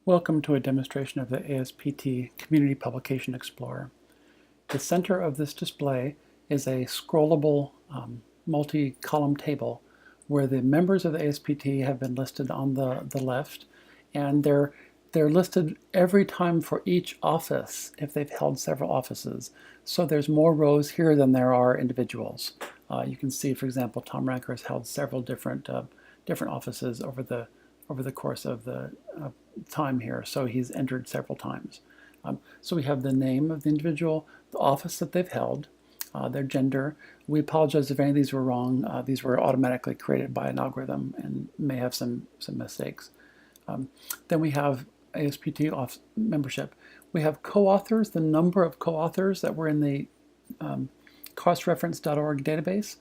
Welcome to a demonstration of the ASPT Community Publication Explorer. The center of this display is a scrollable multi-column table where the members of the ASPT have been listed on the left, and they're listed every time for each office if they've held several offices. So there's more rows here than there are individuals. You can see, for example, Tom Ranker has held several different offices over the course of the time here, so he's entered several times. So we have the name of the individual, the office that they've held, their gender. We apologize if any of these were wrong. These were automatically created by an algorithm and may have some mistakes. Then we have ASPT membership. We have co-authors, the number of co-authors that were in the crossreference.org database.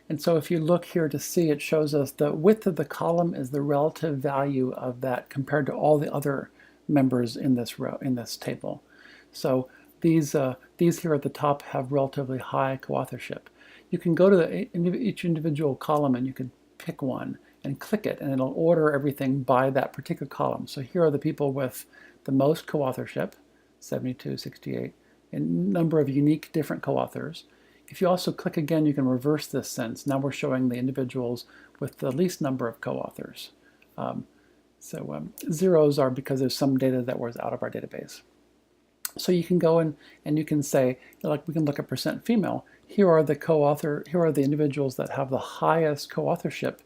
And so if you look here to see, it shows us the width of the column is the relative value of that compared to all the other members in this row, in this table. So these here at the top have relatively high co-authorship. You can go to each individual column and you can pick one and click it, and it'll order everything by that particular column. So here are the people with the most co-authorship, 72, 68, and number of unique different co-authors. If you also click again, you can reverse this sense. Now we're showing the individuals with the least number of co-authors. Zeros are because there's some data that was out of our database. So you can go in and you can say, like we can look at percent female. Here are the individuals that have the highest co-authorship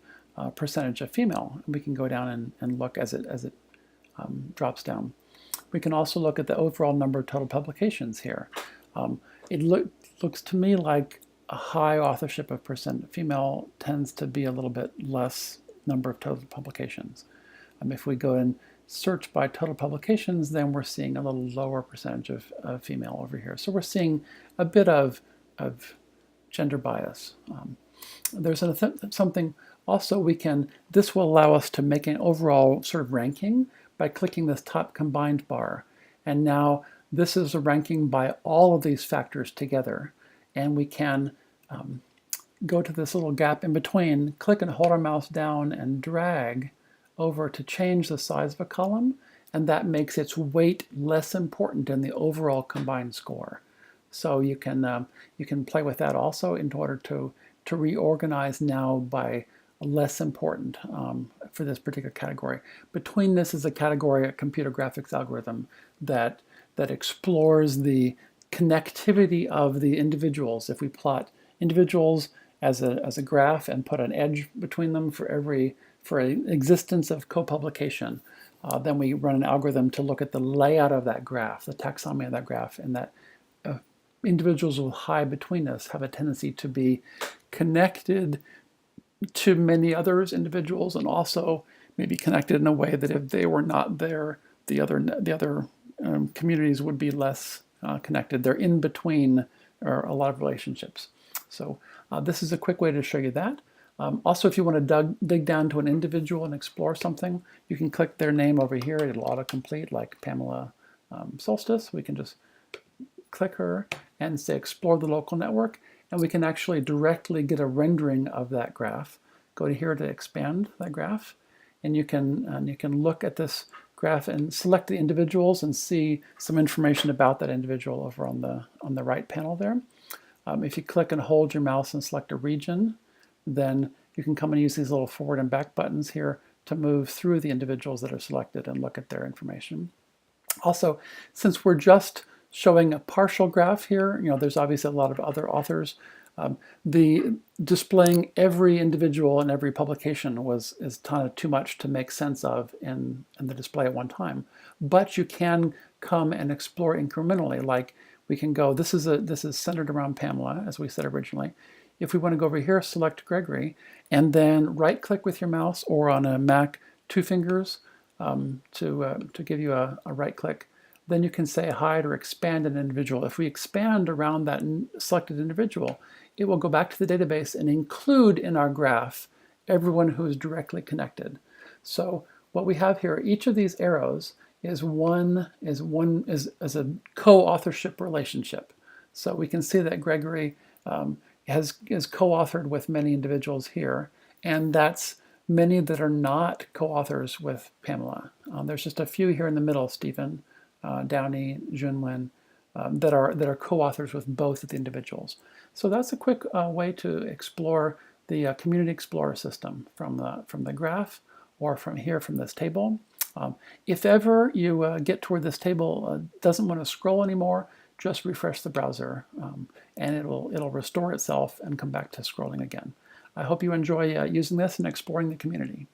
percentage of female. And we can go down and look as it drops down. We can also look at the overall number of total publications here. It looks to me like a high authorship of percent female tends to be a little bit less number of total publications. If we go and search by total publications, then we're seeing a little lower percentage of female over here. So we're seeing a bit of gender bias. There's something also this will allow us to make an overall sort of ranking by clicking this top combined bar. And now this is a ranking by all of these factors together. And we can go to this little gap in between, click and hold our mouse down and drag over to change the size of a column, and that makes its weight less important in the overall combined score. So you can play with that also in order to reorganize now by less important for this particular category. Between this is a category, a computer graphics algorithm that explores the connectivity of the individuals. If we plot individuals as a graph and put an edge between them for an existence of co-publication, then we run an algorithm to look at the layout of that graph, the taxonomy of that graph, and that individuals with high betweenness have a tendency to be connected to many others individuals, and also maybe connected in a way that if they were not there, the other communities would be less connected. They're in between a lot of relationships. So this is a quick way to show you that. Also, if you want to dig down to an individual and explore something, you can click their name over here. It'll autocomplete, like Pamela Solstice. We can just click her and say explore the local network, and we can actually directly get a rendering of that graph. Go to here to expand that graph, and you can look at this graph and select the individuals and see some information about that individual over on the right panel there. If you click and hold your mouse and select a region, then you can come and use these little forward and back buttons here to move through the individuals that are selected and look at their information. Also, since we're just showing a partial graph here, there's obviously a lot of other authors. The displaying every individual in every publication is kind of too much to make sense of in the display at one time. But you can come and explore incrementally. Like we can go, this is centered around Pamela, as we said originally. If we want to go over here, select Gregory, and then right-click with your mouse, or on a Mac, 2 fingers to give you a right-click. Then you can say hide or expand an individual. If we expand around that selected individual, it will go back to the database and include in our graph everyone who is directly connected. So what we have here, each of these arrows is a co-authorship relationship. So we can see that Gregory is co-authored with many individuals here, and that's many that are not co-authors with Pamela. There's just a few here in the middle, Stephen, Downey, Junlin, that are co-authors with both of the individuals. So that's a quick way to explore the Community Explorer system from the graph or from here from this table. If ever you get toward this table, doesn't want to scroll anymore, just refresh the browser and it'll restore itself and come back to scrolling again. I hope you enjoy using this and exploring the community.